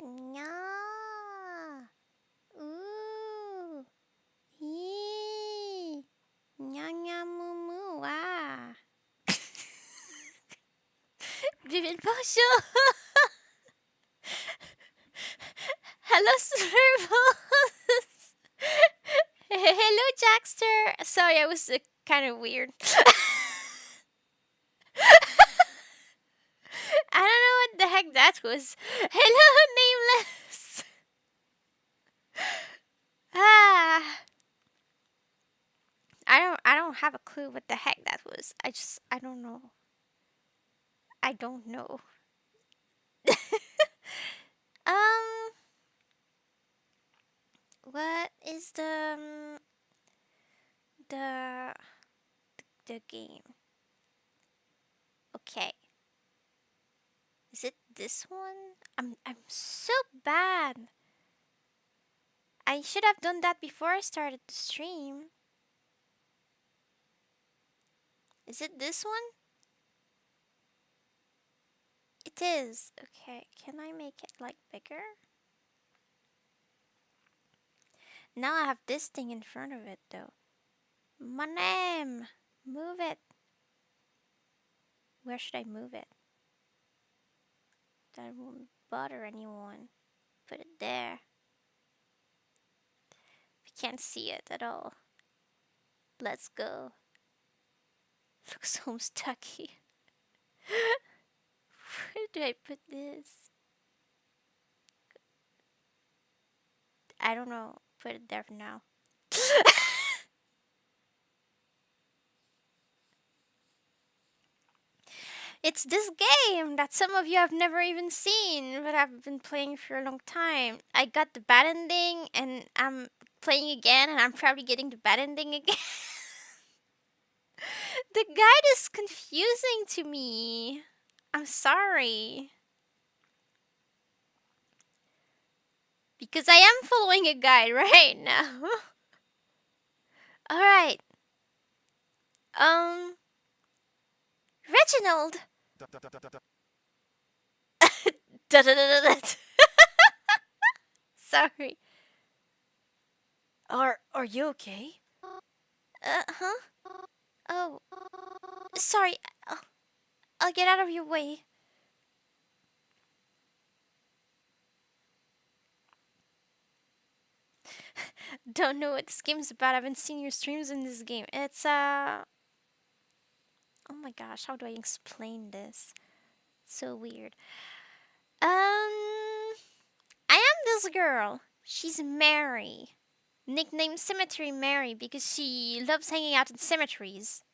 Nya. Ooh. Yee. Nya nya moo moo. Wow. Vivid Bonjour. Hello, Slurbles. Hello, Jackster. Sorry, I was kind of weird. I don't know what the heck that was. Hello, nameless. Ah, I don't have a clue what the heck that was. I don't know. I don't know. um, what is the the game? Okay, is it this one? I'm so bad. I should have done that before I started the stream. Is it this one? It is. Okay, can I make it like bigger? Now I have this thing in front of it though. My name! Move it. Where should I move it? That won't bother anyone. Put it there. We can't see it at all. Let's go. Looks so stucky. Where do I put this? I don't know. Put it there for now. It's this game that some of you have never even seen, but I've been playing for a long time. I got the bad ending, and I'm playing again, and I'm probably getting the bad ending again. The guide is confusing to me. I'm sorry. Because I am following a guide right now. Alright. Reginald! Sorry. Are you okay? Huh? Oh, sorry. I'll get out of your way. Don't know what this game is about. I haven't seen your streams in this game. It's oh my gosh, how do I explain this? So weird. I am this girl. She's Mary. Nicknamed Cemetery Mary because she loves hanging out in cemeteries.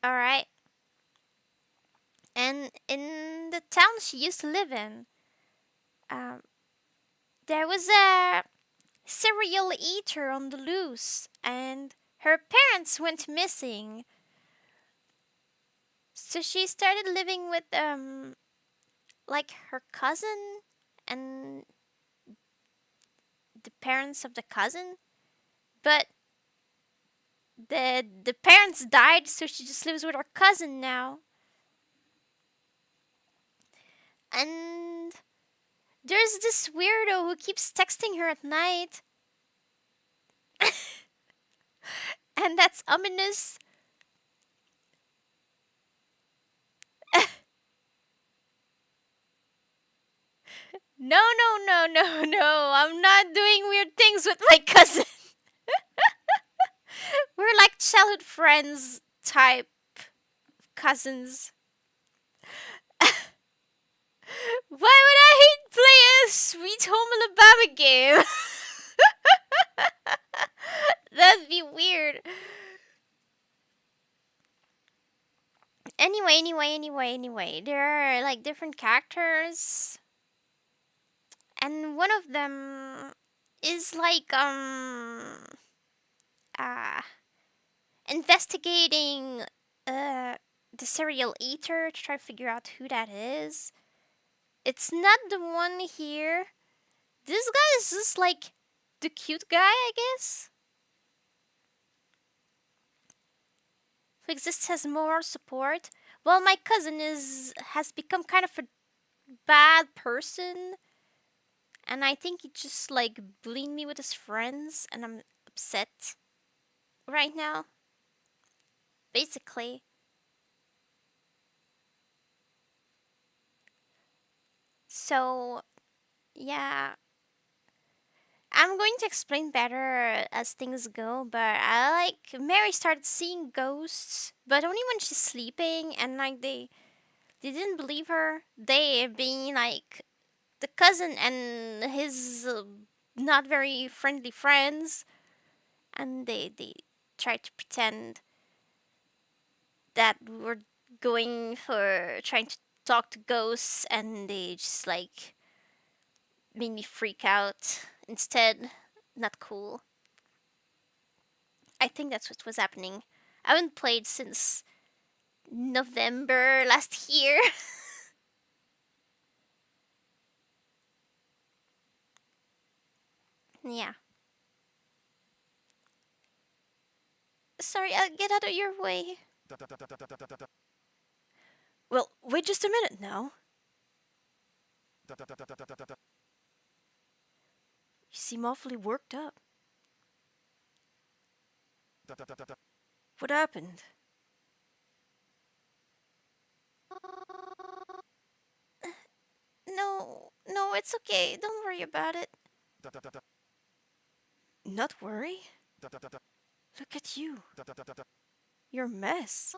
Alright? And in the town she used to live in, um, there was a serial eater on the loose, and her parents went missing. So she started living with like her cousin and the parents of the cousin. But the parents died, so she just lives with her cousin now. And there's this weirdo who keeps texting her at night. And that's ominous. No, no, no, no, no. I'm not doing weird things with my cousin. We're like childhood friends type cousins. Why would I play a Sweet Home Alabama game? That'd be weird. Anyway. There are like different characters, and one of them is like uh investigating the serial eater to try to figure out who that is. It's not the one here. This guy is just like the cute guy, I guess, who exists as moral support. Well, my cousin has become kind of a bad person, And I think he just like bullied me with his friends, and I'm upset right now, basically. So, yeah, I'm going to explain better as things go, but I like Mary started seeing ghosts, but only when she's sleeping, and like they didn't believe her. They being like the cousin and his not very friendly friends, and they tried to pretend that we were going for trying to talk to ghosts, and they just like made me freak out instead. Not cool. I think that's what was happening. I haven't played since November last year. Yeah. Sorry, I'll get out of your way. Well, wait just a minute now. You seem awfully worked up. What happened? No, no, it's okay. Don't worry about it. Not worry? Look at you. You're a mess.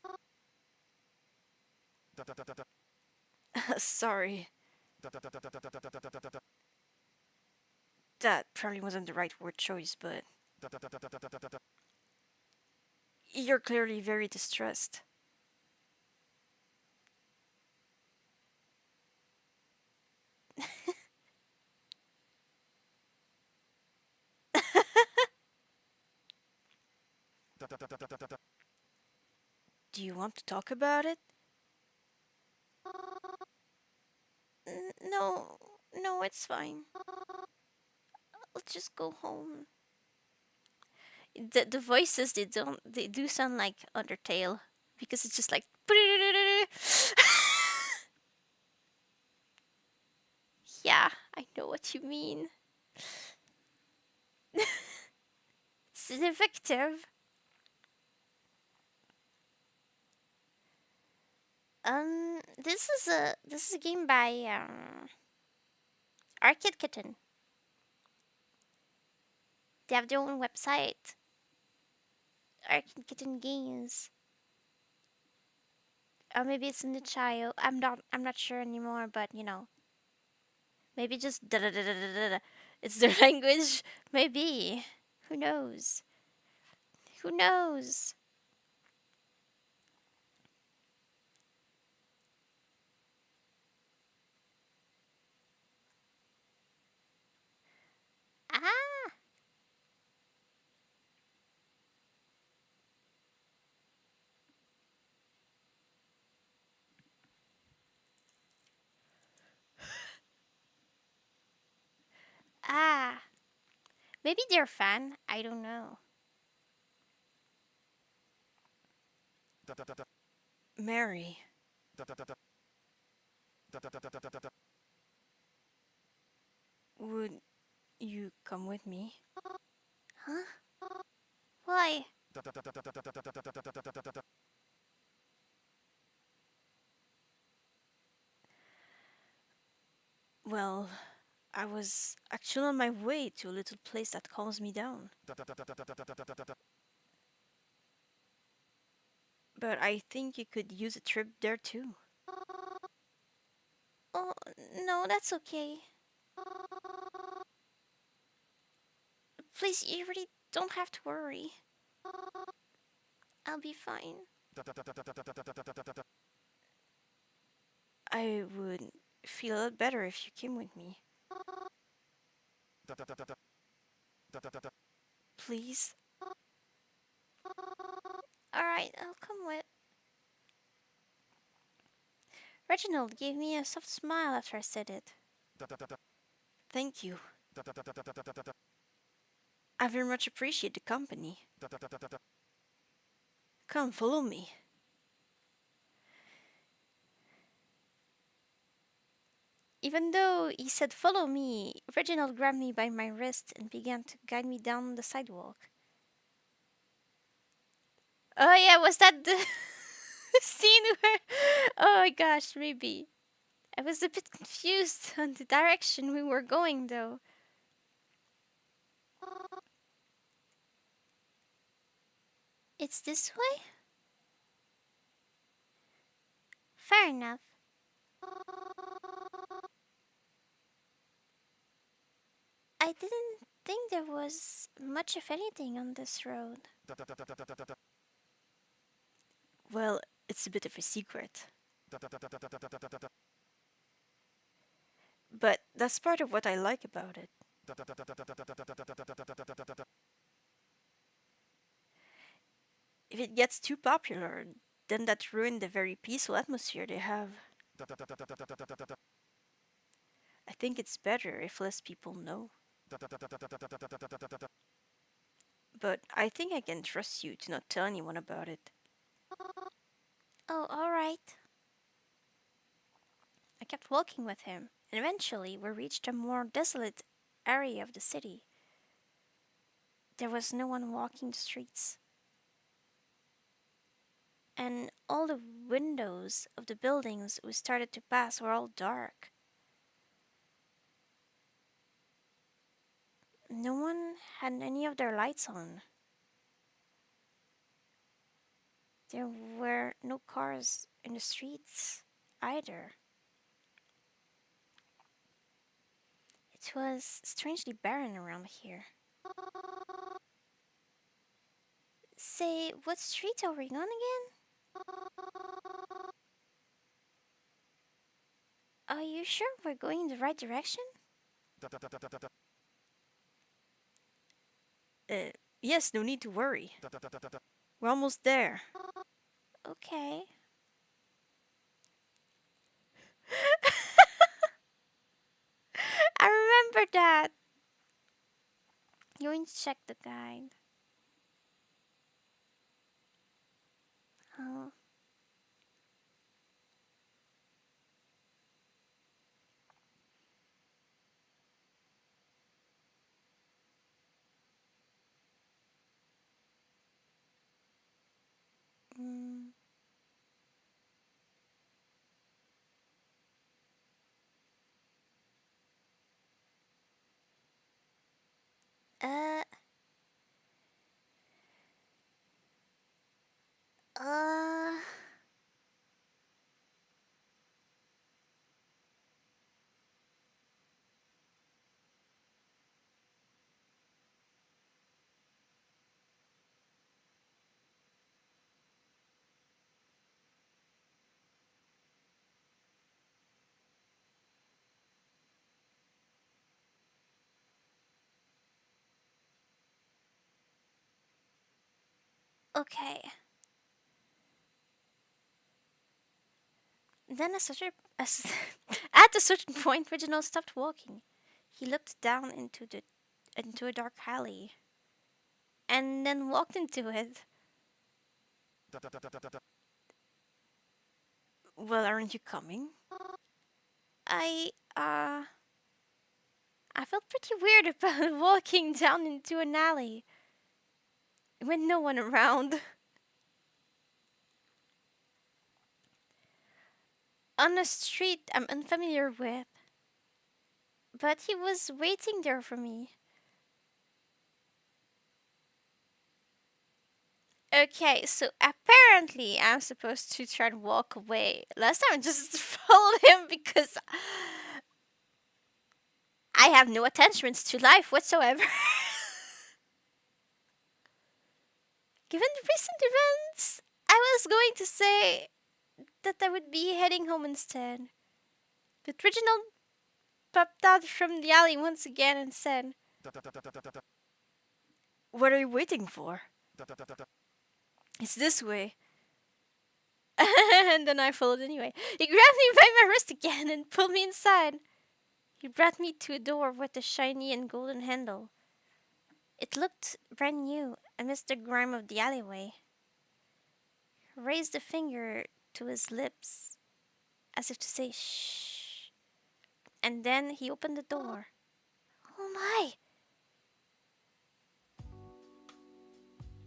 Sorry. That probably wasn't the right word choice, but you're clearly very distressed. Do you want to talk about it? No, no, it's fine. Let's just go home. The voices they do sound like Undertale because it's just like yeah, I know what you mean. It's effective. This is a game by Arcade Kitten. They have their own website, Arcade Kitten Games. Or maybe it's in the child. I'm not sure anymore, but maybe just da da da da da da. It's their language. Maybe. Who knows? Who knows? Ah, ah. Maybe they're a fan. I don't know. Mary, would you come with me? Huh? Why? Well, I was actually on my way to a little place that calms me down. But I think you could use a trip there too. Oh, no, that's okay. Please, you really don't have to worry. I'll be fine. I would feel a lot better if you came with me. Please? Alright, I'll come with. Reginald gave me a soft smile after I said it. Thank you. I very much appreciate the company. Come, follow me. Even though he said follow me, Reginald grabbed me by my wrist and began to guide me down the sidewalk. Oh yeah, was that the scene where... Oh my gosh, maybe. I was a bit confused on the direction we were going though. It's this way? Fair enough. I didn't think there was much of anything on this road. Well, it's a bit of a secret. But that's part of what I like about it. If it gets too popular, then that ruins the very peaceful atmosphere they have. I think it's better if less people know. But I think I can trust you to not tell anyone about it. Oh, alright. I kept walking with him, and eventually we reached a more desolate area of the city. There was no one walking the streets, and all the windows of the buildings we started to pass were all dark. No one had any of their lights on. There were no cars in the streets either. It was strangely barren around here. Say, what street are we on again? Are you sure we're going in the right direction? Uh, yes, no need to worry. We're almost there. Okay. I remember that. Going to check the guide. Oh. Mm. Uh. Uh. Okay. Then at a certain point, Reginald stopped walking. He looked down into a dark alley, and then walked into it. Well, aren't you coming? I I felt pretty weird about walking down into an alley with no one around. On a street I'm unfamiliar with. But he was waiting there for me. Okay, so apparently I'm supposed to try to walk away. Last time I just followed him because I have no attachments to life whatsoever. Given the recent events, I was going to say that I would be heading home instead. But Reginald popped out from the alley once again and said, what are you waiting for? It's this way. And then I followed anyway. He grabbed me by my wrist again and pulled me inside. He brought me to a door with a shiny and golden handle. It looked brand new amidst the grime of the alleyway. He raised a finger to his lips as if to say shh. And then he opened the door. Oh my!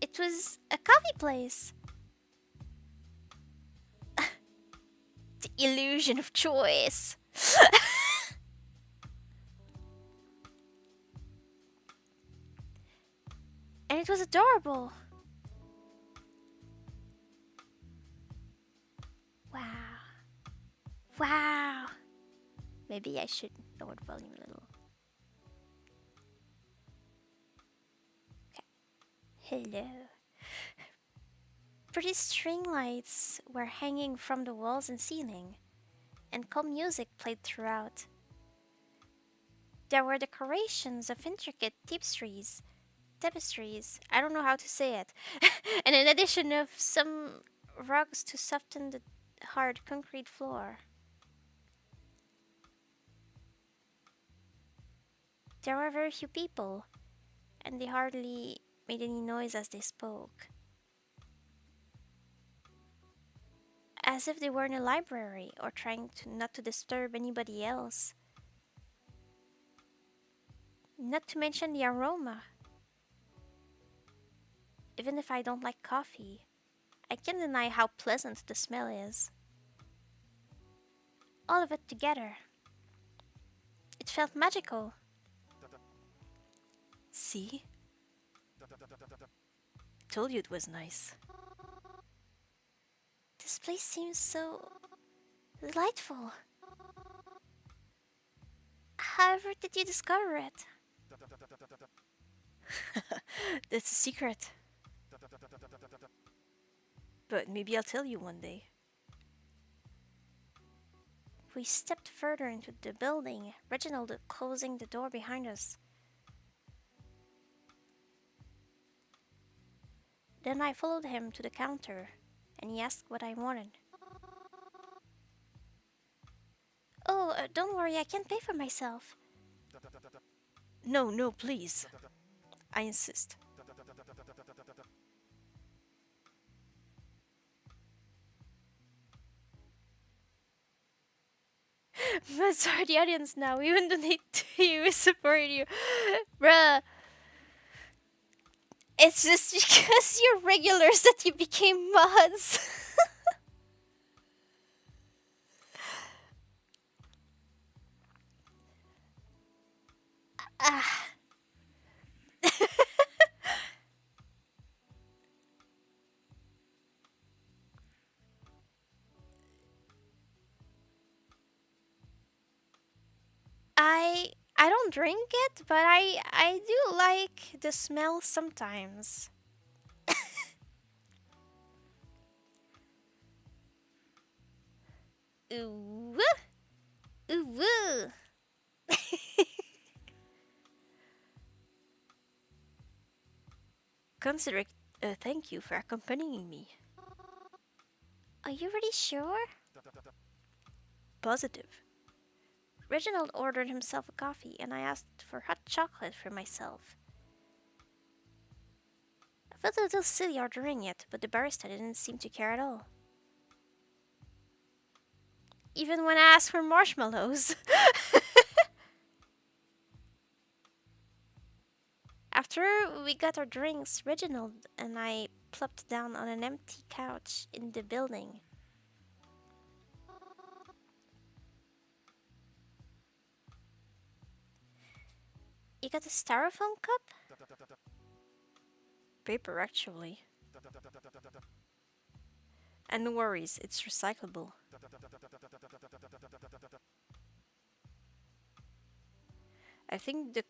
It was a coffee place. The illusion of choice. And it was adorable. Wow. Wow. Maybe I should lower the volume a little. Okay. Hello. Pretty string lights were hanging from the walls and ceiling, and calm music played throughout. There were decorations of intricate tapestries, I don't know how to say it, and an addition of some rugs to soften the hard concrete floor. There were very few people, and they hardly made any noise as they spoke, as if they were in a library or trying to not to disturb anybody else. Not to mention the aroma. Even if I don't like coffee, I can't deny how pleasant the smell is. All of it together. It felt magical. See? Told you it was nice. This place seems so delightful. However did you discover it? That's a secret. But maybe I'll tell you one day. We stepped further into the building, Reginald closing the door behind us. Then I followed him to the counter, and he asked what I wanted. Oh, don't worry, I can pay for myself. No, no, please. I insist. But sorry, the audience now. We even donate to you, we support you. Bruh. It's just because you're regulars that you became mods. Ah. I don't drink it, but I do like the smell sometimes. Ooh. Ooh. Consider it a thank you for accompanying me. Are you really sure? Positive. Reginald ordered himself a coffee, and I asked for hot chocolate for myself. I felt a little silly ordering it, but the barista didn't seem to care at all. Even when I asked for marshmallows. After we got our drinks, Reginald and I plopped down on an empty couch in the building. You got a styrofoam cup? Paper, actually. And no worries, it's recyclable. I think the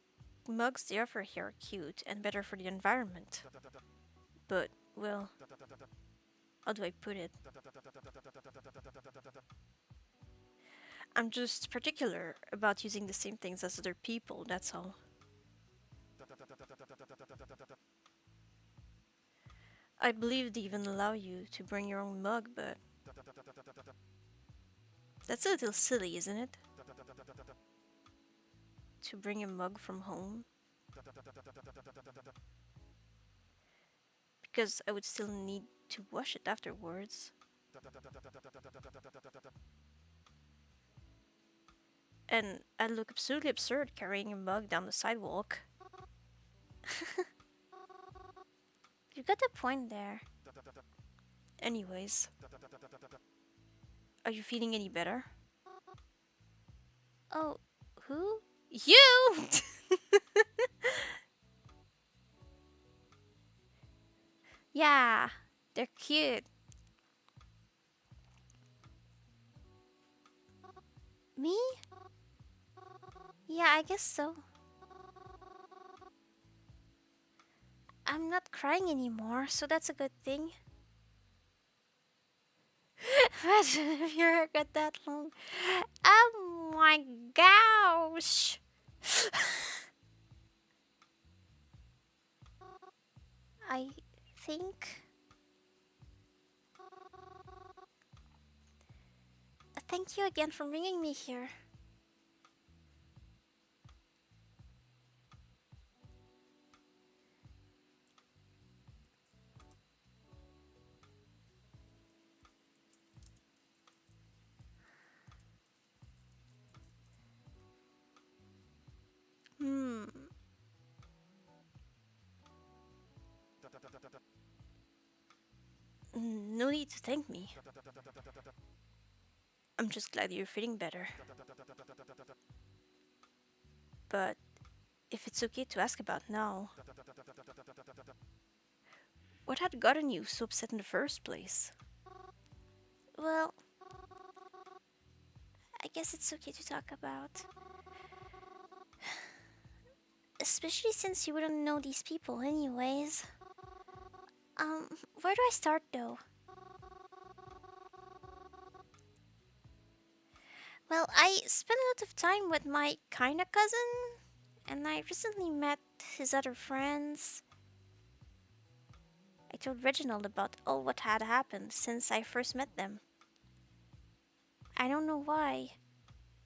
mugs they offer here are cute and better for the environment. But, well, how do I put it? I'm just particular about using the same things as other people, that's all. I believe they even allow you to bring your own mug, but that's a little silly, isn't it? To bring a mug from home? Because I would still need to wash it afterwards. And I'd look absolutely absurd carrying a mug down the sidewalk. You got a point there. Anyways, are you feeling any better? Oh, who? You! Yeah, they're cute. Me? Yeah, I guess so. I'm not crying anymore, so that's a good thing. Imagine if your hair got that long. Oh my gosh! I think. Thank you again for bringing me here. Hmm. No need to thank me. I'm just glad you're feeling better. But if it's okay to ask about now, what had gotten you so upset in the first place? Well, I guess it's okay to talk about. Especially since you wouldn't know these people anyways. Where do I start though? Well, I spent a lot of time with my kinda cousin, and I recently met his other friends. I told Reginald about all what had happened since I first met them. I don't know why.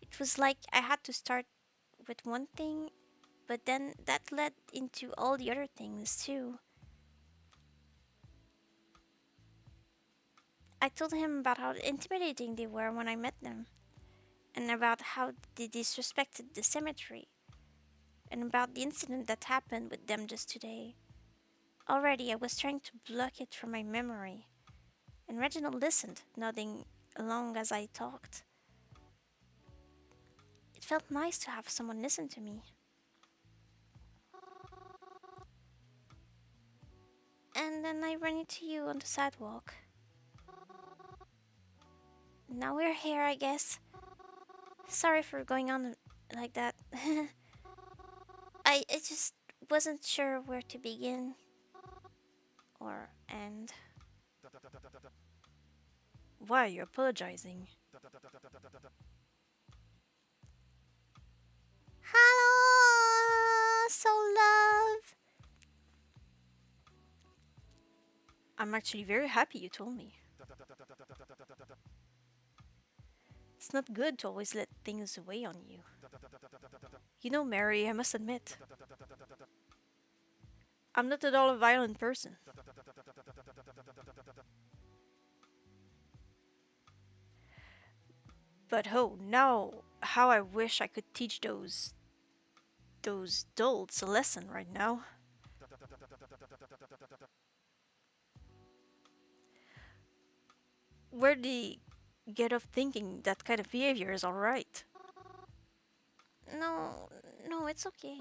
It was like I had to start with one thing, but then that led into all the other things too. I told him about how intimidating they were when I met them, and about how they disrespected the cemetery, and about the incident that happened with them just today. Already I was trying to block it from my memory, and Reginald listened, nodding along as I talked. It felt nice to have someone listen to me. And then I ran into you on the sidewalk. Now we're here, I guess. Sorry for going on like that. I just wasn't sure where to begin or end. Why are you apologizing? Hello, so love. I'm actually very happy you told me. It's not good to always let things weigh on you. You know, Mary, I must admit, I'm not at all a violent person. But oh, now how I wish I could teach those dolts a lesson right now. Where'd they get off thinking that kind of behavior is alright? No, no, it's okay.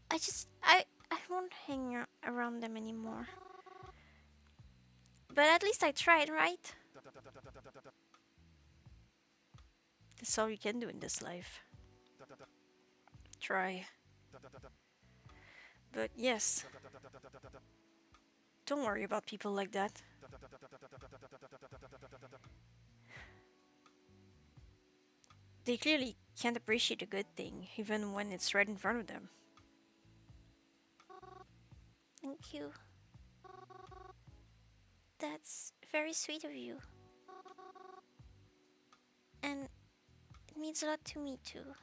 I won't hang around them anymore. But at least I tried, right? That's all you can do in this life. Try. But yes, don't worry about people like that. They clearly can't appreciate a good thing, even when it's right in front of them. Thank you. That's very sweet of you. And it means a lot to me too.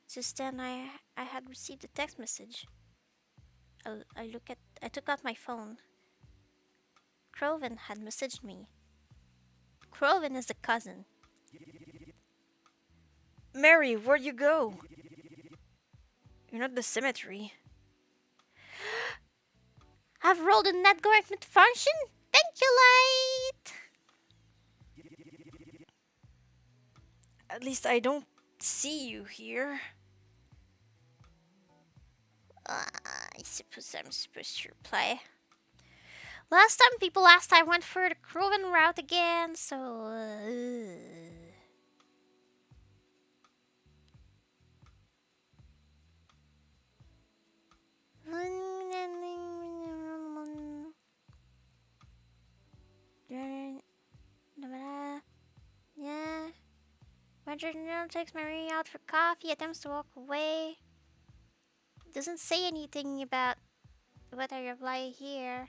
Just then I had received a text message. I took out my phone. Croven had messaged me. Croven is the cousin. Mary, where'd you go? You're not the symmetry. I've rolled a network function. Thank you, Light. At least I don't see you here. I suppose I'm supposed to reply. Last time people asked, I went for the Croven route again, so... Yeah. Roger takes Marie out for coffee, attempts to walk away. Doesn't say anything about what I reply here.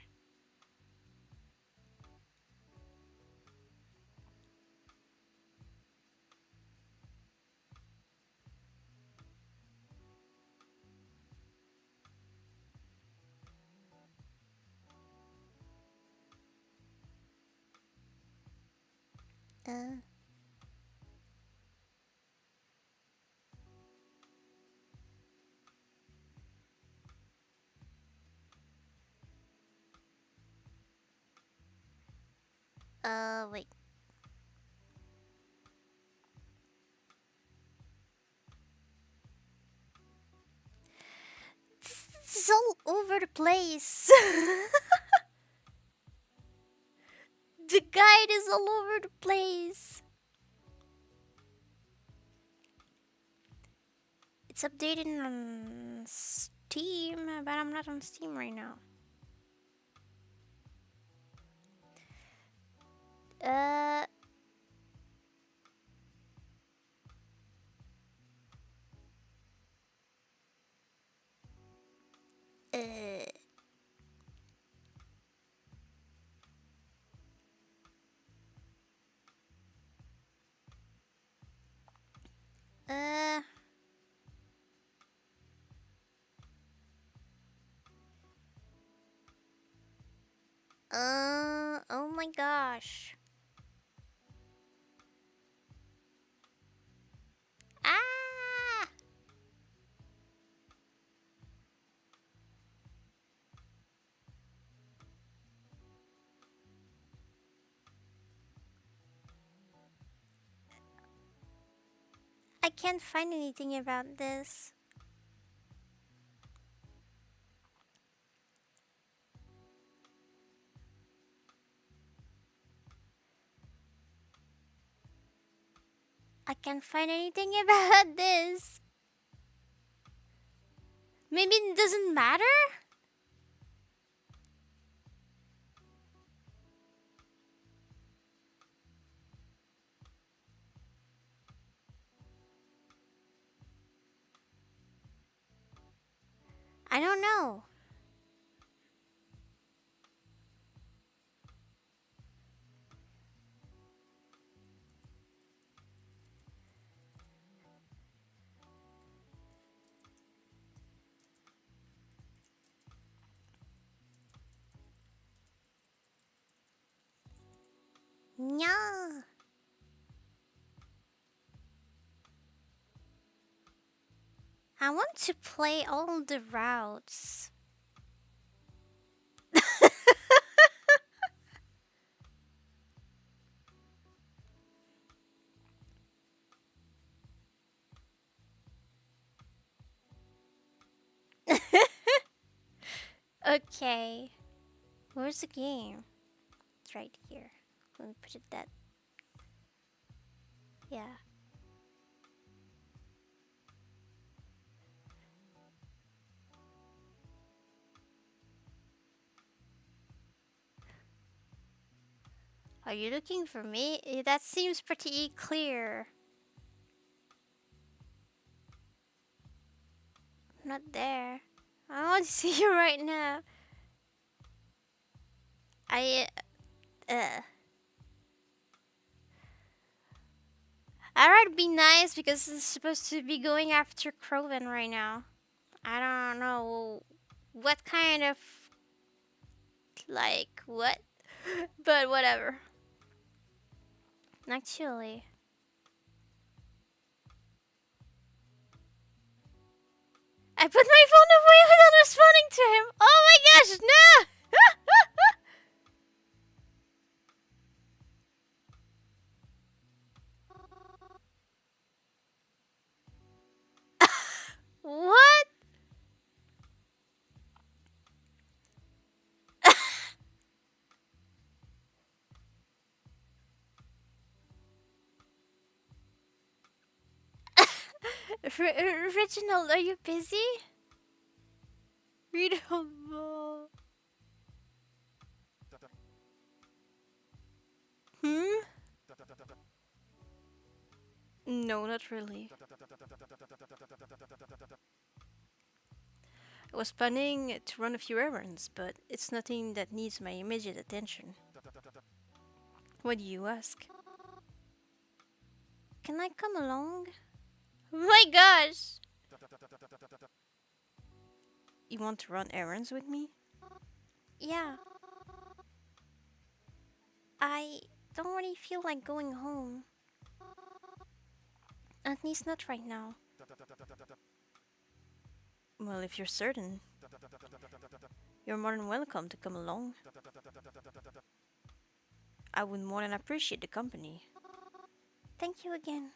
Wait. This is all over the place. The guide is all over the place. It's updated on Steam, but I'm not on Steam right now. Uh... Uh... Uh... Oh my gosh. Ah! I can't find anything about this. I can't find anything about this. Maybe it doesn't matter? I don't know. Yeah. I want to play all the routes. Okay. Where's the game? It's right here. Let me put it that. Yeah. Are you looking for me? That seems pretty clear. I'm not there. I want to see you right now. I'd rather be nice because it's supposed to be going after Croven right now. I don't know what kind of like what, but whatever. Actually, I put my phone away without responding to him. Oh my gosh, no! What? Reginald, are you busy? We don't know. Hmm? No, not really. I was planning to run a few errands, but it's nothing that needs my immediate attention. Why do you ask? Can I come along? My gosh! You want to run errands with me? Yeah. I don't really feel like going home. At least not right now. Well, if you're certain, you're more than welcome to come along. I would more than appreciate the company. Thank you again.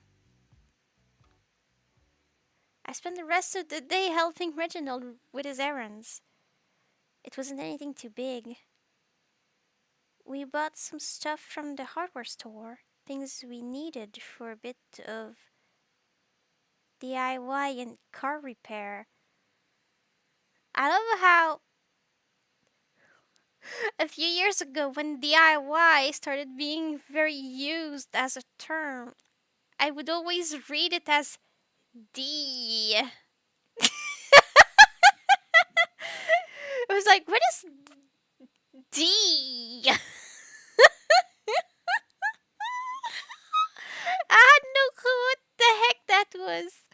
I spent the rest of the day helping Reginald with his errands. It wasn't anything too big. We bought some stuff from the hardware store, things we needed for a bit of DIY and car repair. I love how a few years ago, when DIY started being very used as a term, I would always read it as D. I was like, what is D? I had no clue what the heck that was.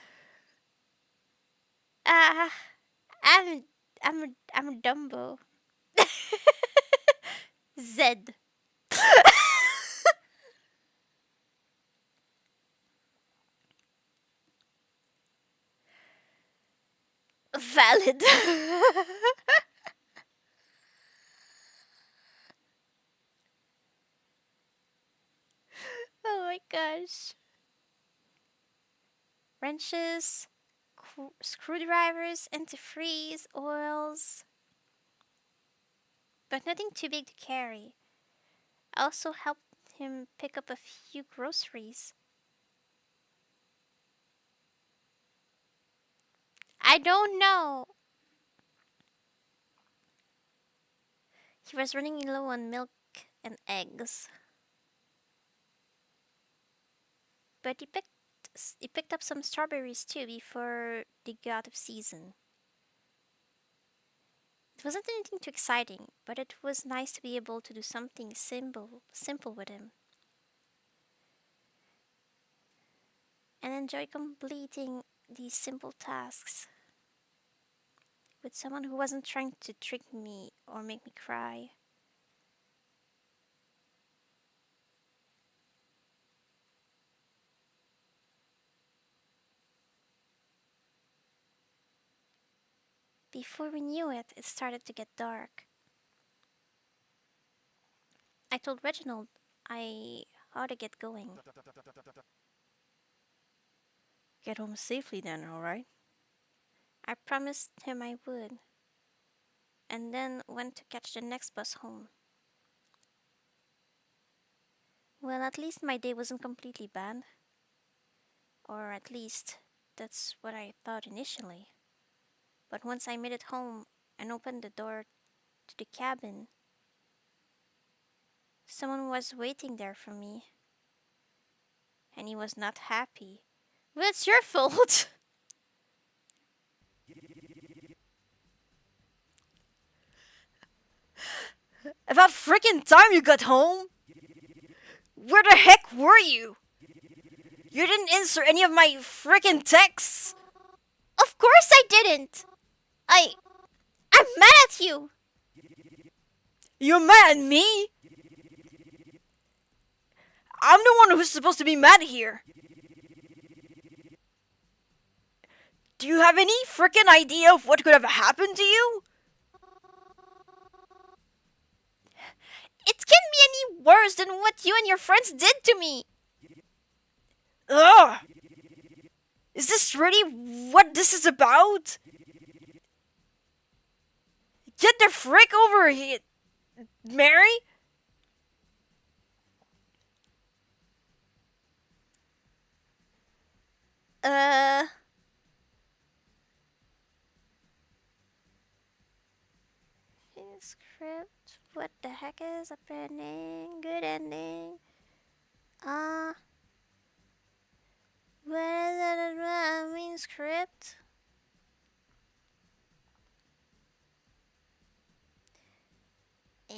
Uh, I'm I'm a Dumbo. Z. Valid. Oh my gosh. Wrenches, screwdrivers, antifreeze, oils, but nothing too big to carry. I also helped him pick up a few groceries. I don't know. He was running low on milk and eggs, but he picked up some strawberries too before they got out of season. It wasn't anything too exciting, but it was nice to be able to do something simple with him, and enjoy completing these simple tasks with someone who wasn't trying to trick me or make me cry. Before we knew it, it started to get dark. I told Reginald I ought to get going. Get home safely then, alright? I promised him I would, and then went to catch the next bus home. Well, at least my day wasn't completely bad. Or at least, that's what I thought initially. But once I made it home and opened the door to the cabin, someone was waiting there for me, and he was not happy. Well, it's your fault! About freaking time you got home! Where the heck were you? You didn't answer any of my freaking texts! Of course I didn't! I'm mad at you! You're mad at me? I'm the one who's supposed to be mad here. Do you have any freaking idea of what could have happened to you? It can't be any worse than what you and your friends did to me. Ugh! Is this really what this is about? Get the frick over here, Mary! Uh. Script. What the heck is happening? Good ending. Uh. What is it? I mean, script. Eh,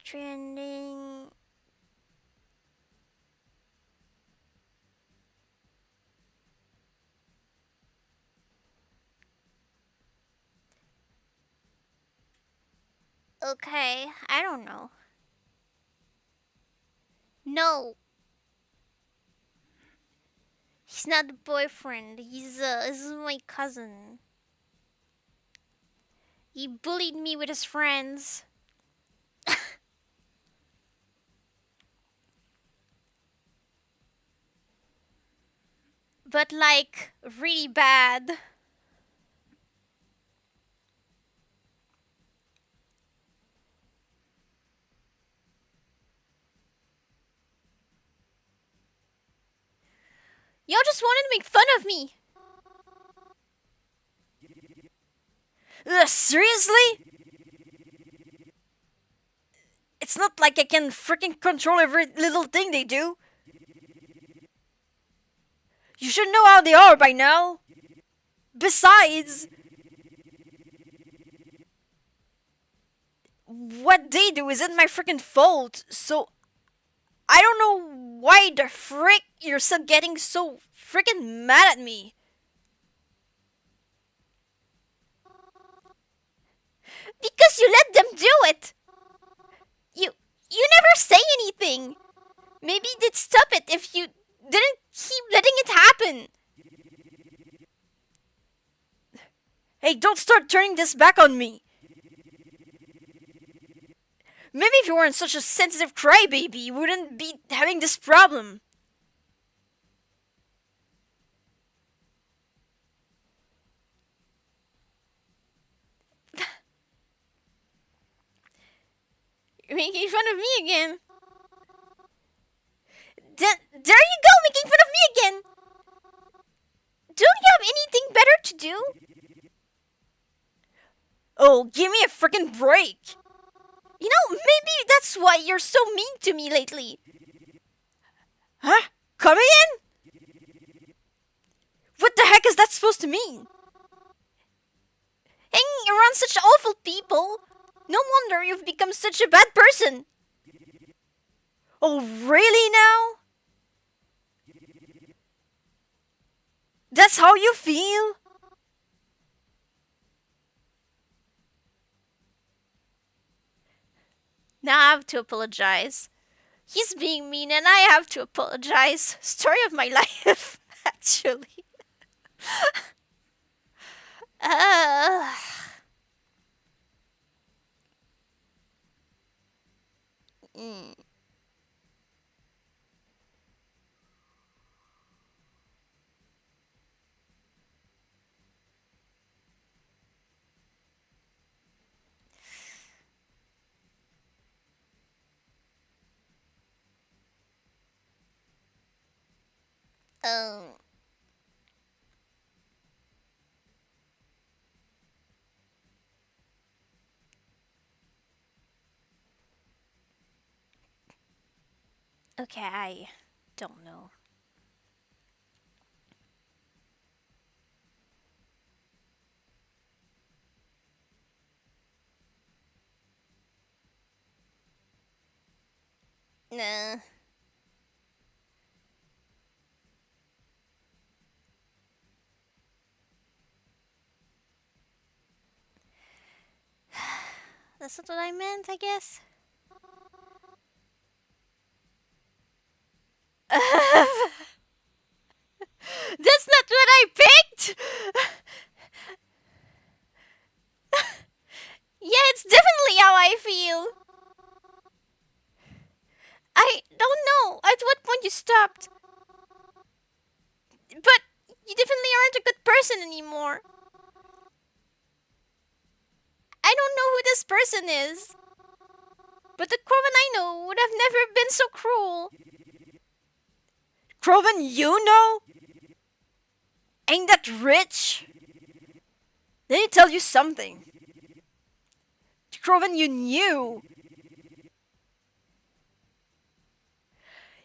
trending. Okay, I don't know. No, he's not the boyfriend. This is my cousin. He bullied me with his friends. But like, really bad. Y'all just wanted to make fun of me. Seriously? It's not like I can freaking control every little thing they do. You should know how they are by now. Besides, what they do isn't my freaking fault, so I don't know why the frick you're still getting so freaking mad at me. Because you let them do it. You never say anything. Maybe they'd stop it if you didn't keep letting it happen. Hey, don't start turning this back on me. Maybe if you weren't such a sensitive crybaby, you wouldn't be having this problem. You're making fun of me again. There you go, making fun of me again. Don't you have anything better to do? Oh, give me a freaking break. You know, maybe that's why you're so mean to me lately. Huh? Coming in? What the heck is that supposed to mean? Hanging around such awful people. No wonder you've become such a bad person. Oh, really now? That's how you feel? Now I have to apologize. He's being mean and I have to apologize. Story of my life, actually. uh, mm, um, okay, I don't know. Nah. That's not what I meant, I guess. That's feel? I don't know at what point you stopped. But you definitely aren't a good person anymore. I don't know who this person is. But the Corvin I know would have never been so cruel. Croven, you know? Ain't that rich? Let me tell you something. Croven, you knew.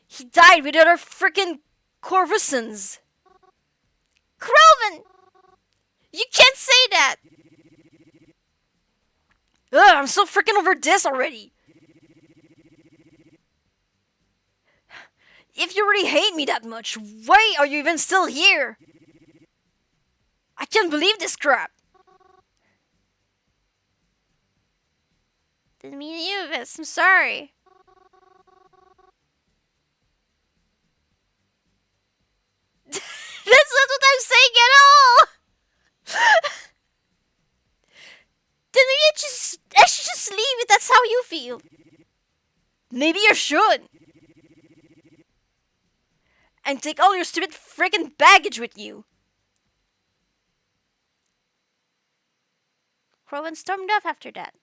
He died with other freaking Corvisons. Corvin! You can't say that! Ugh, I'm so freaking over this already. If you really hate me that much, why are you even still here? I can't believe this crap. Didn't mean any of this. I'm sorry. That's not what I'm saying at all! Then maybe I should just leave it. That's how you feel. Maybe you should. And take all your stupid freaking baggage with you. Corvin stormed off after that.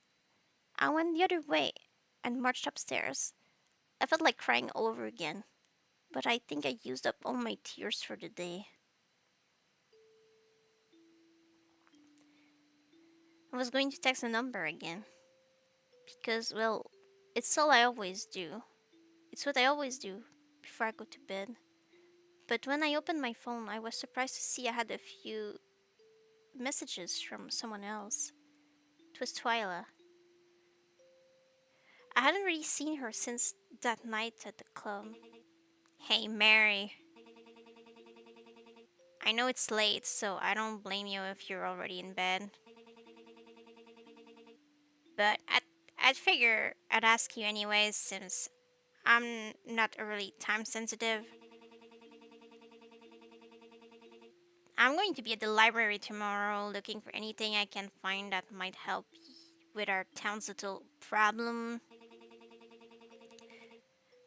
I went the other way and marched upstairs. I felt like crying all over again, but I think I used up all my tears for the day. I was going to text the number again because, well, it's all I always do. It's what I always do before I go to bed. But when I opened my phone, I was surprised to see I had a few messages from someone else. It was Twyla. I hadn't really seen her since that night at the club. Hey, Mary. I know it's late, so I don't blame you if you're already in bed. But I'd figure I'd ask you anyways since I'm not really time sensitive. I'm going to be at the library tomorrow looking for anything I can find that might help with our town's little problem.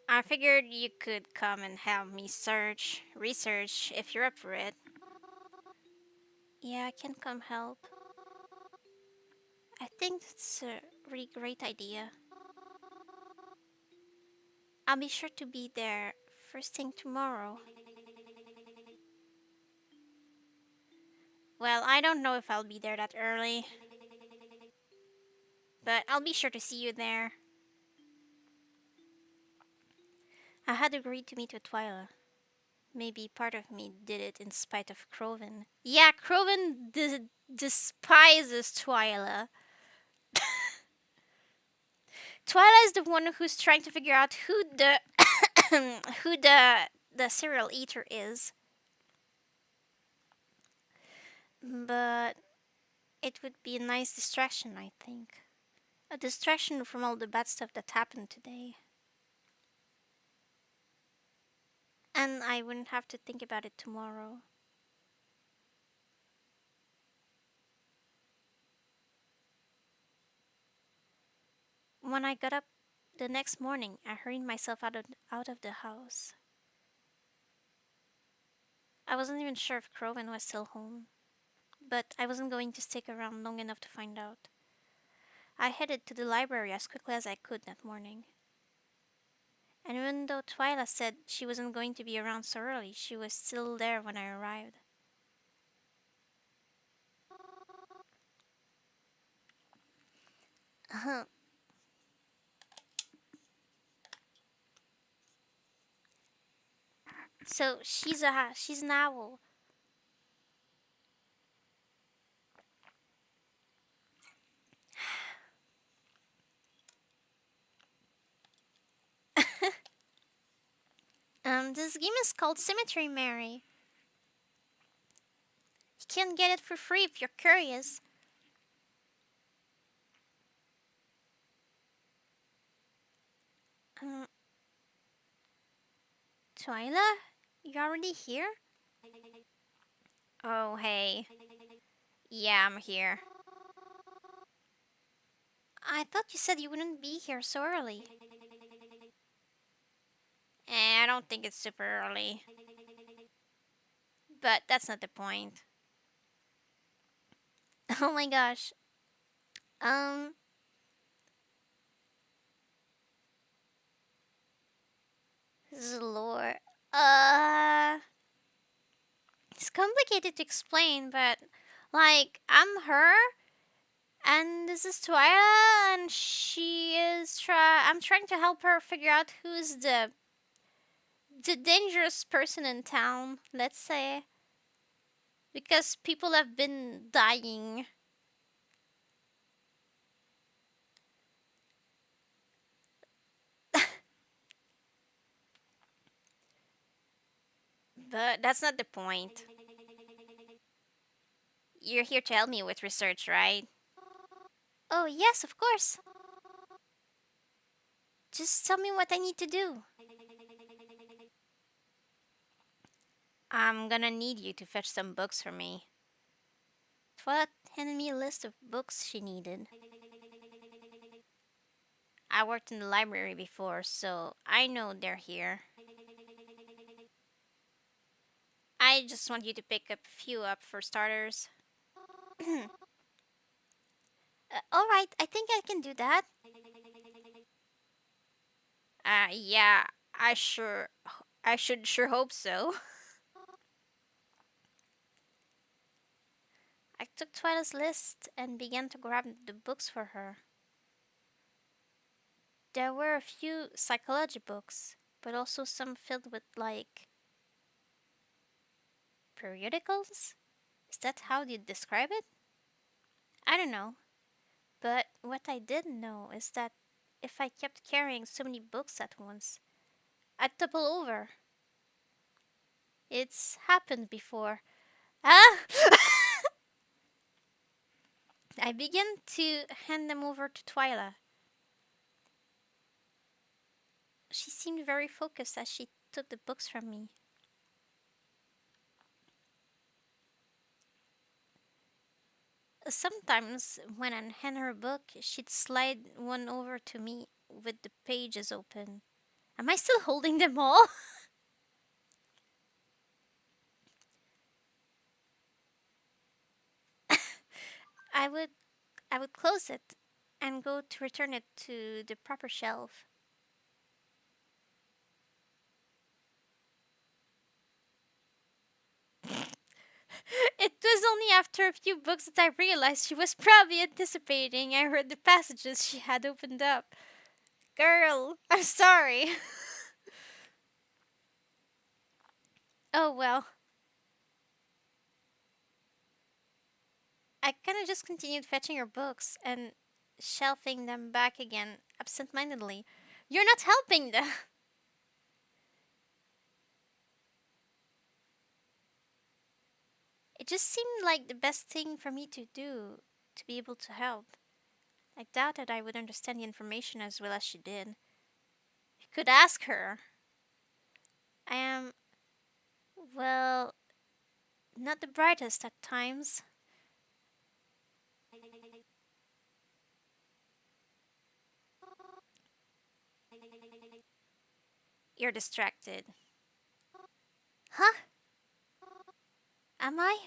I figured you could come and help me research if you're up for it. Yeah, I can come help. I think that's a really great idea. I'll be sure to be there first thing tomorrow. Well, I don't know if I'll be there that early, but I'll be sure to see you there. I had agreed to meet with Twyla. Maybe part of me did it in spite of Croven. Yeah, Croven despises Twyla. Twyla is the one who's trying to figure out who the who the serial eater is. But it would be a nice distraction, I think. A distraction from all the bad stuff that happened today. And I wouldn't have to think about it tomorrow. When I got up the next morning, I hurried myself out of the house. I wasn't even sure if Croven was still home, but I wasn't going to stick around long enough to find out. I headed to the library as quickly as I could that morning. And even though Twyla said she wasn't going to be around so early, she was still there when I arrived. Uh-huh. So she's an owl. This game is called Symmetry Mary. You can get it for free if you're curious. Um, Twyla, you already here? Oh, hey. Yeah, I'm here. I thought you said you wouldn't be here so early. I don't think it's super early. But that's not the point. Oh my gosh. Um, Zlor. Uh, it's complicated to explain, but like, I'm her, and this is Twyla, and I'm trying to help her figure out who's the dangerous person in town, let's say, because people have been dying. But that's not the point. You're here to help me with research, right? Oh, yes, of course. Just tell me what I need to do. I'm gonna need you to fetch some books for me. Twilight handed me a list of books she needed. I worked in the library before, so I know they're here. I just want you to pick a few up for starters. Alright, I think I can do that. Yeah, I sure. I should sure hope so. I took Twilight's list and began to grab the books for her. There were a few psychology books, but also some filled with, like, periodicals? Is that how you describe it? I don't know. But what I did know is that if I kept carrying so many books at once, I'd topple over. It's happened before. Ah! I began to hand them over to Twyla. She seemed very focused as she took the books from me. Sometimes, when I'd hand her a book, she'd slide one over to me with the pages open. Am I still holding them all? I would I would close it and go to return it to the proper shelf. It was only after a few books that I realized she was probably anticipating I read the passages she had opened up. Girl, I'm sorry. Oh well. I kinda just continued fetching her books and shelving them back again absent mindedly. You're not helping them! It just seemed like the best thing for me to do to be able to help. I doubted I would understand the information as well as she did. You could ask her. I am, well, not the brightest at times. You're distracted. Huh? Am I?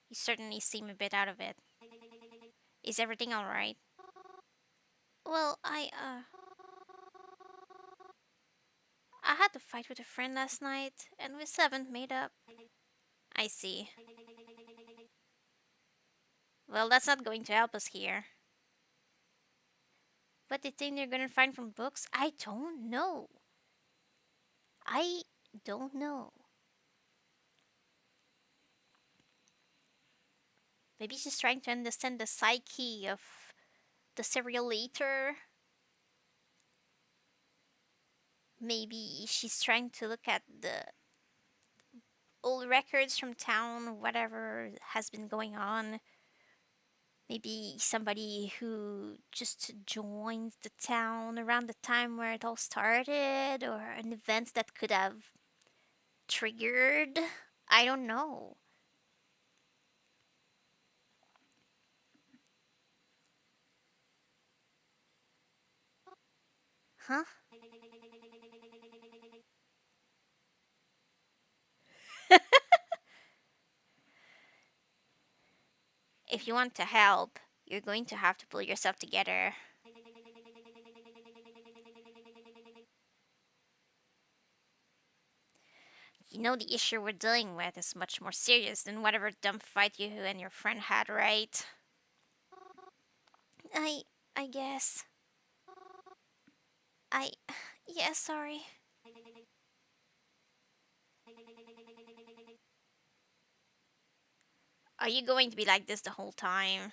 You certainly seem a bit out of it. Is everything alright? Well, I had a fight with a friend last night, and we still haven't made up. I see. Well, that's not going to help us here. What do you think they're gonna find from books? I don't know. I don't know. Maybe she's trying to understand the psyche of the serial eater. Maybe she's trying to look at the old records from town, whatever has been going on. Maybe somebody who just joined the town around the time where it all started, or an event that could have triggered. I don't know. Huh? If you want to help, you're going to have to pull yourself together. You know the issue we're dealing with is much more serious than whatever dumb fight you and your friend had, right? I I guess. I yeah, sorry. Are you going to be like this the whole time?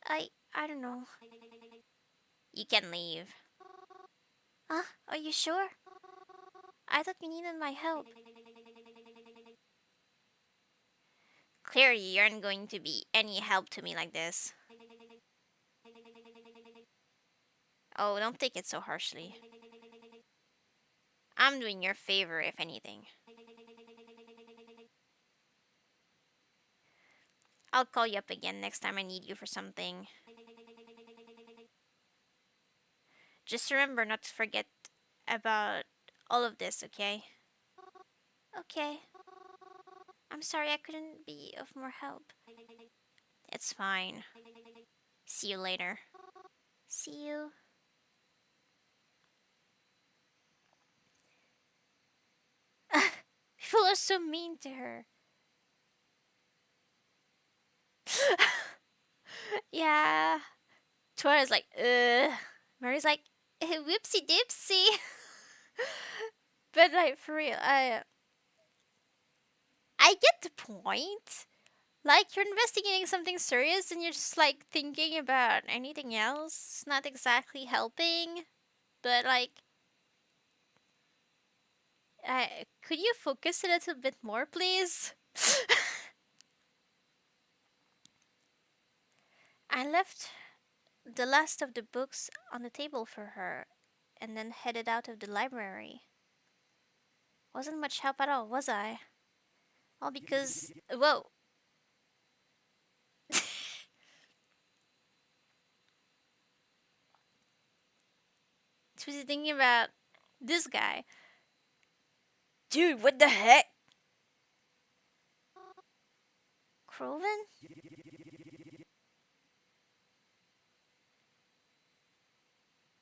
I don't know. You can leave. Huh? Are you sure? I thought you needed my help. Clearly, you aren't going to be any help to me like this. Oh, don't take it so harshly. I'm doing your favor, if anything. I'll call you up again next time I need you for something. Just remember not to forget about all of this, okay? Okay. I'm sorry I couldn't be of more help. It's fine. See you later. See you. People are so mean to her. Yeah. Twilight's like, ugh. Mary's like, whoopsie dipsy. But like for real, I get the point. Like you're investigating something serious and you're just like thinking about anything else. It's not exactly helping. But like, could you focus a little bit more, please? I left the last of the books on the table for her and then headed out of the library. Wasn't much help at all, was I? All because. Whoa! She was thinking about this guy. Dude, what the heck? Croven?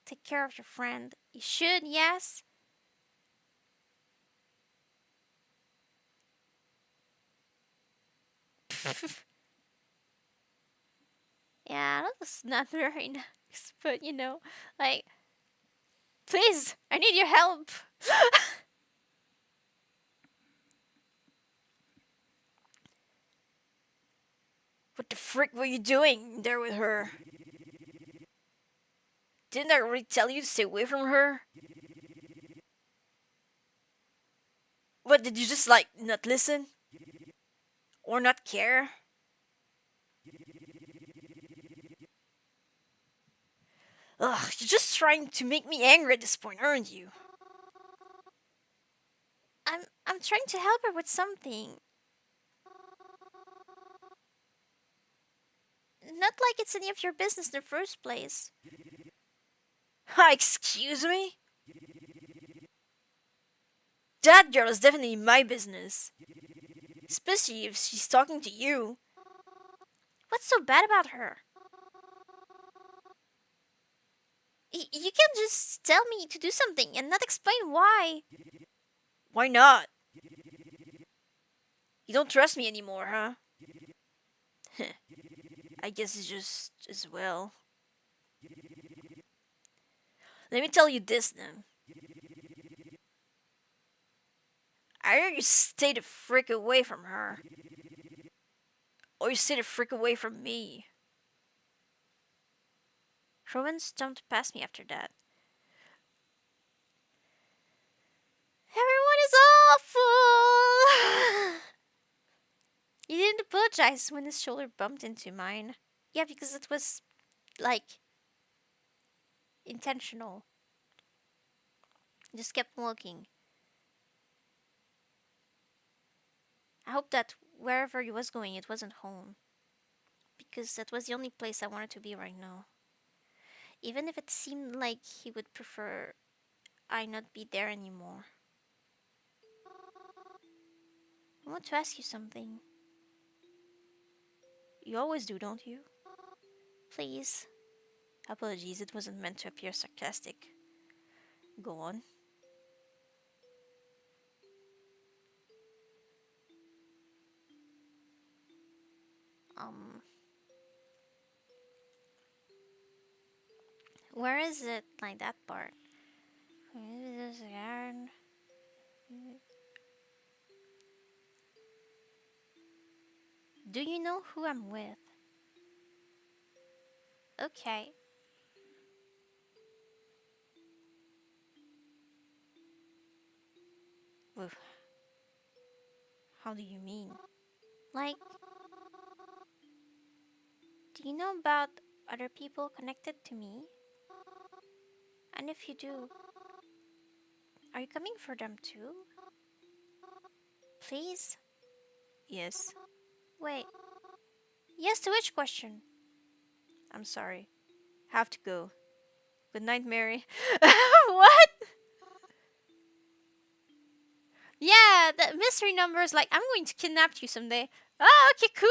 Take care of your friend. You should, yes? Yeah, that was not very nice, but like, please, I need your help. What the frick were you doing there with her? Didn't I already tell you to stay away from her? What, did you just like not listen? Or not care? Ugh, you're just trying to make me angry at this point, aren't you? I'm trying to help her with something. Not like it's any of your business in the first place. Ha, excuse me? That girl is definitely my business. Especially if she's talking to you. What's so bad about her? You can just tell me to do something and not explain why. Why not? You don't trust me anymore, huh? I guess it's just as well. Let me tell you this then. Either you stay the frick away from her, or you stay the frick away from me. Rowan jumped past me after that. Everyone is awful! He didn't apologize when his shoulder bumped into mine. Yeah, because it was, like, intentional. Just kept looking. I hope that wherever he was going, it wasn't home. Because that was the only place I wanted to be right now. even if it seemed like he would prefer I not be there anymore. I want to ask you something. You always do, don't you? Please. Apologies, it wasn't meant to appear sarcastic. Go on. Um, where is it? Like that part. Do you know who I'm with? Okay. Oof. How do you mean? Like, do you know about other people connected to me? And if you do, are you coming for them too? Please? Yes. Wait. Yes to which question? I'm sorry. Have to go. Good night, Mary. What? Yeah, the mystery number is like, I'm going to kidnap you someday. Oh, okay, cool.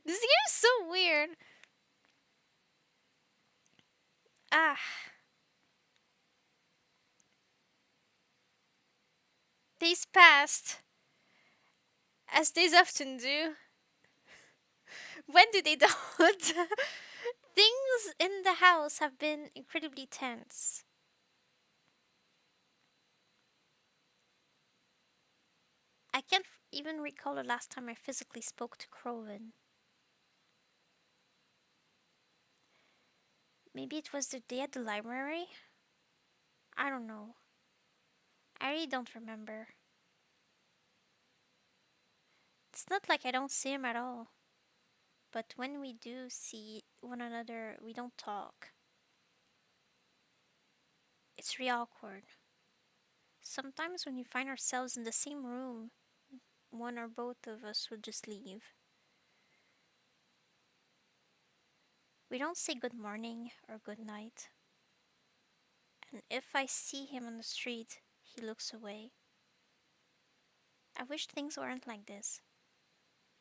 This game is so weird. Ah, days passed, as days often do. When do they don't? Things in the house have been incredibly tense. I can't even recall the last time I physically spoke to Crowan. Maybe it was the day at the library? I don't know. I really don't remember. It's not like I don't see him at all. But when we do see one another, we don't talk. It's really awkward. Sometimes when we find ourselves in the same room, one or both of us would just leave. We don't say good morning or good night. And if I see him on the street, he looks away. I wish things weren't like this.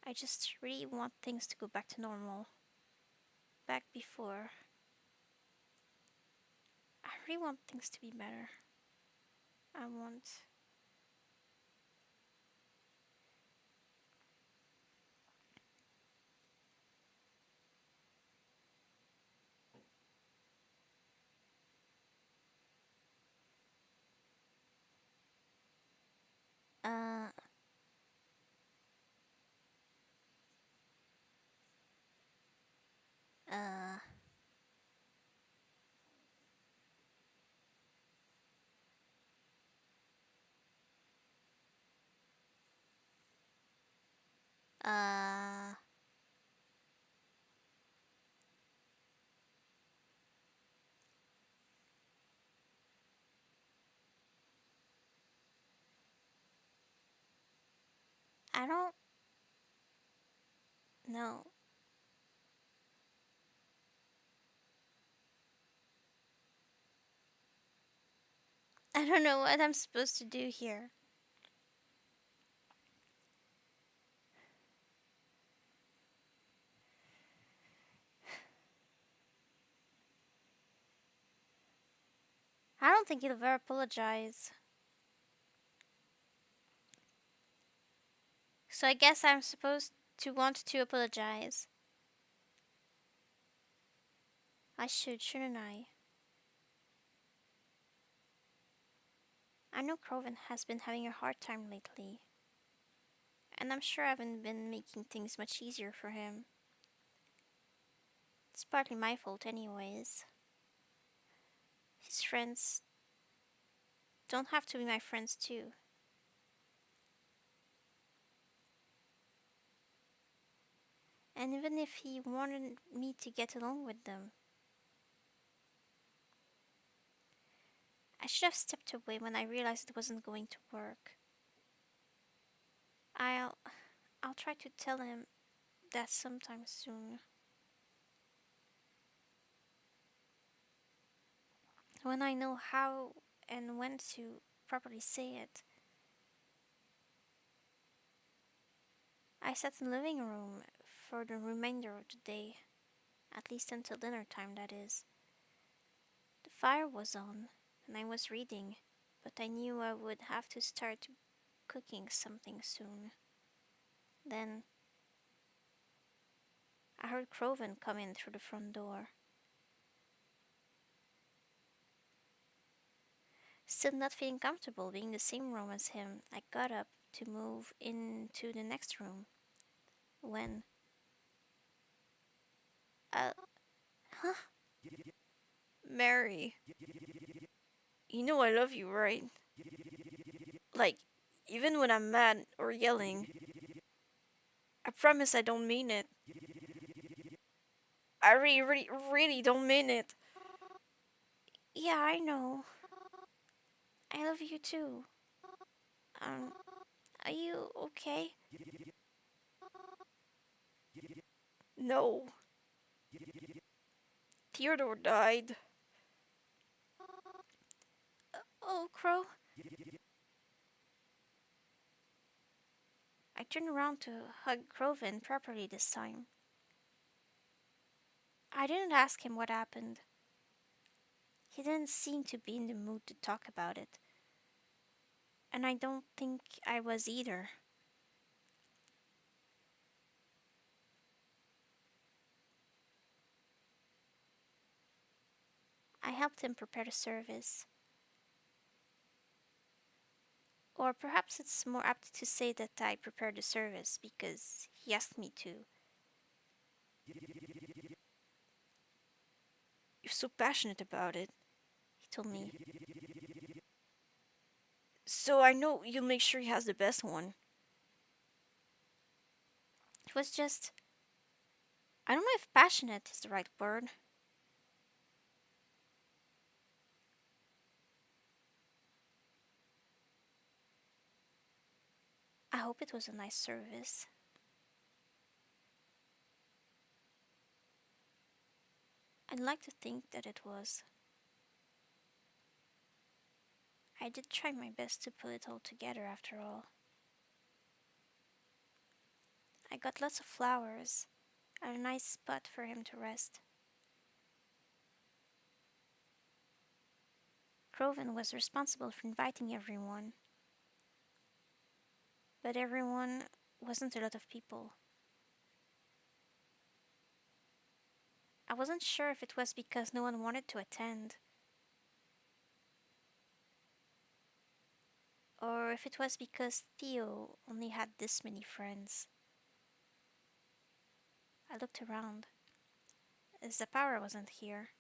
I just really want things to go back to normal. Back before. I really want things to be better. I want. Uh. Uh. Uh. I don't know. I don't know what I'm supposed to do here. I don't think he'll ever apologize. So I guess I'm supposed to want to apologize. I should, shouldn't I? I know Croven has been having a hard time lately. And I'm sure I haven't been making things much easier for him. It's partly my fault, anyways. His friends don't have to be my friends, too. And even if he wanted me to get along with them, I should have stepped away when I realized it wasn't going to work. I'll I'll try to tell him that sometime soon. When I know how and when to properly say it. I sat in the living room for the remainder of the day, at least until dinner time, that is. The fire was on, and I was reading, but I knew I would have to start cooking something soon. Then I heard Croven come in through the front door. Still not feeling comfortable being in the same room as him, I got up to move into the next room. When, uh, huh? Mary, you know I love you, right? Like, even when I'm mad or yelling, I promise I don't mean it. I really, really, really don't mean it. Yeah, I know. I love you too. Um, are you okay? No. Theodore died. Oh, Crow. I turned around to hug Croven properly this time. I didn't ask him what happened. He didn't seem to be in the mood to talk about it, and I don't think I was either. I helped him prepare the service. Or perhaps it's more apt to say that I prepared the service because he asked me to. You're so passionate about it. He told me. So I know you'll make sure he has the best one. It was just, I don't know if passionate is the right word. I hope it was a nice service. I'd like to think that it was. I did try my best to put it all together after all. I got lots of flowers and a nice spot for him to rest. Croven was responsible for inviting everyone, but everyone wasn't a lot of people. I wasn't sure if it was because no one wanted to attend, or if it was because Theo only had this many friends. I looked around, as the power wasn't here.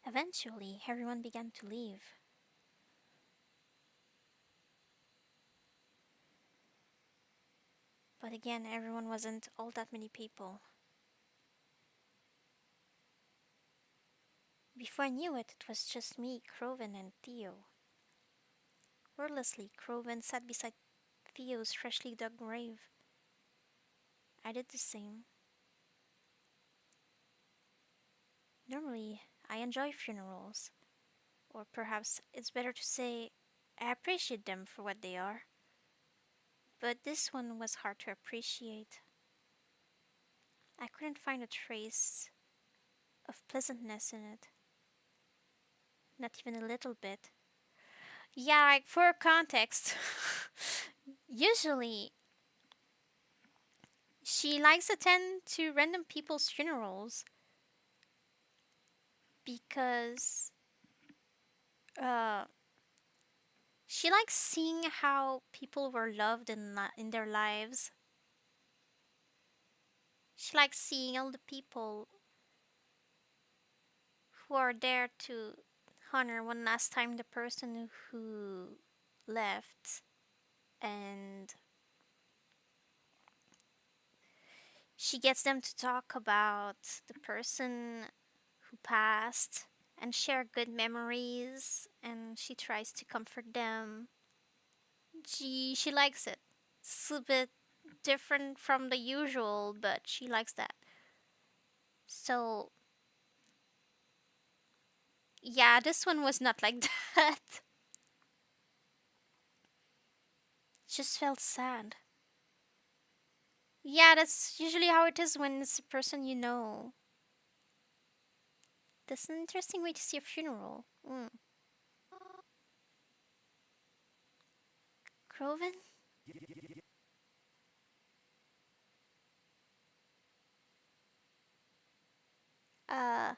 Eventually, everyone began to leave. But again, everyone wasn't all that many people. Before I knew it, it was just me, Croven, and Theo. Wordlessly, Croven sat beside Theo's freshly dug grave. I did the same. Normally, I enjoy funerals, or perhaps it's better to say I appreciate them for what they are. But this one was hard to appreciate. I couldn't find a trace of pleasantness in it, not even a little bit. Yeah, like for context, usually she likes to attend to random people's funerals because uh, she likes seeing how people were loved in their lives. She likes seeing all the people who are there to honor one last time the person who left, and She gets them to talk about the person who passed and share good memories, and she tries to comfort them. She likes it. It's a bit different from the usual, but she likes that. So, yeah, this one was not like that. Just felt sad. Yeah, that's usually how it is when it's a person you know. That's an interesting way to see a funeral. Groven? Uh,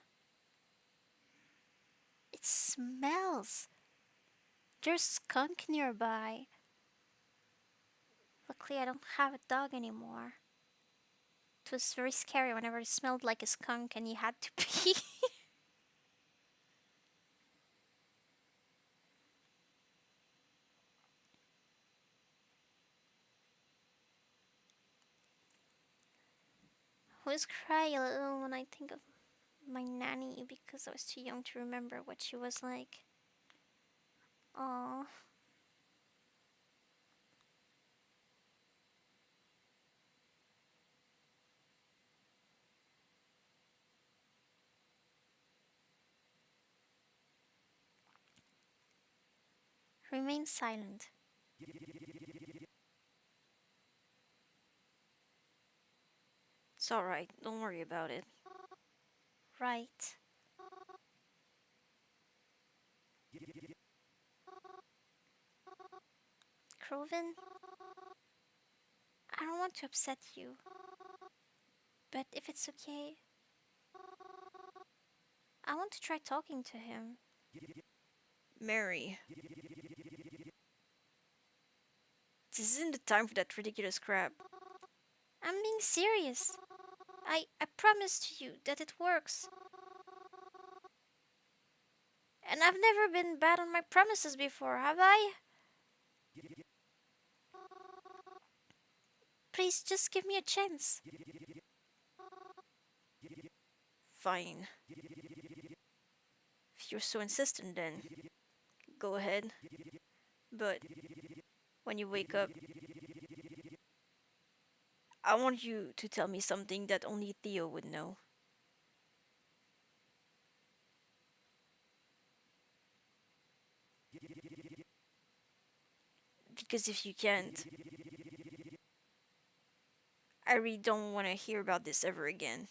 it smells. There's skunk nearby. Luckily, I don't have a dog anymore. It was very scary whenever it smelled like a skunk and you had to pee. I always cry a little when I think of my nanny because I was too young to remember what she was like. Aww. Remain silent. It's alright, don't worry about it. Right. Croven, I don't want to upset you, but if it's okay, I want to try talking to him. Mary, this isn't the time for that ridiculous crap. I'm being serious. I promise to you that it works. And I've never been bad on my promises before, have I? Please just give me a chance. Fine. If you're so insistent, then go ahead. But when you wake up, I want you to tell me something that only Theo would know. Because if you can't, I really don't want to hear about this ever again.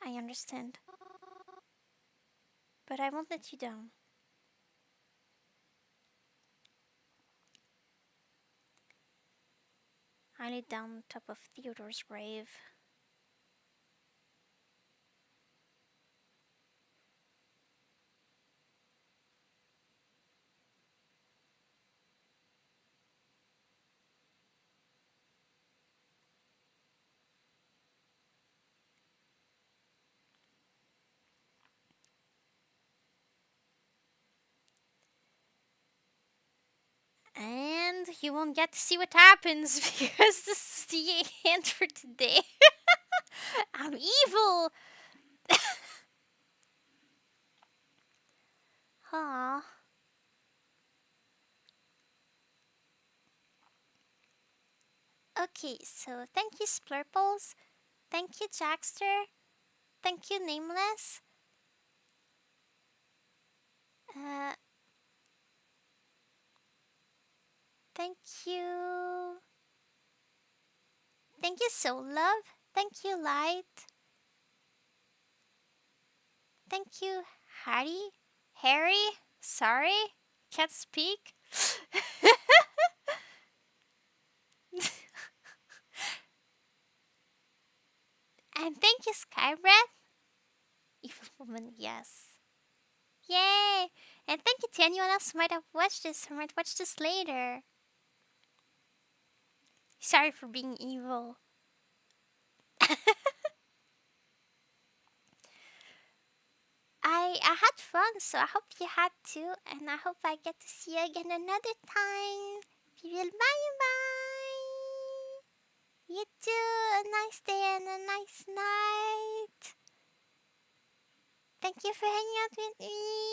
I understand. But I won't let you down. I lay down on top of Theodore's grave. And you won't get to see what happens because this is the end for today. I'm evil! Aww. Okay, so thank you, Splurples. Thank you, Jackster. Thank you, Nameless. Uh, thank you. Thank you, Soul Love. Thank you, Light. Thank you, Harry. Harry? Sorry, can't speak. And thank you, Skybreath. Evil woman, yes. Yay! And thank you to anyone else who might have watched this or might watch this later. Sorry for being evil. I had fun, so I hope you had too, and I hope I get to see you again another time. We will bye bye. You too. A nice day Thank you for hanging out with me.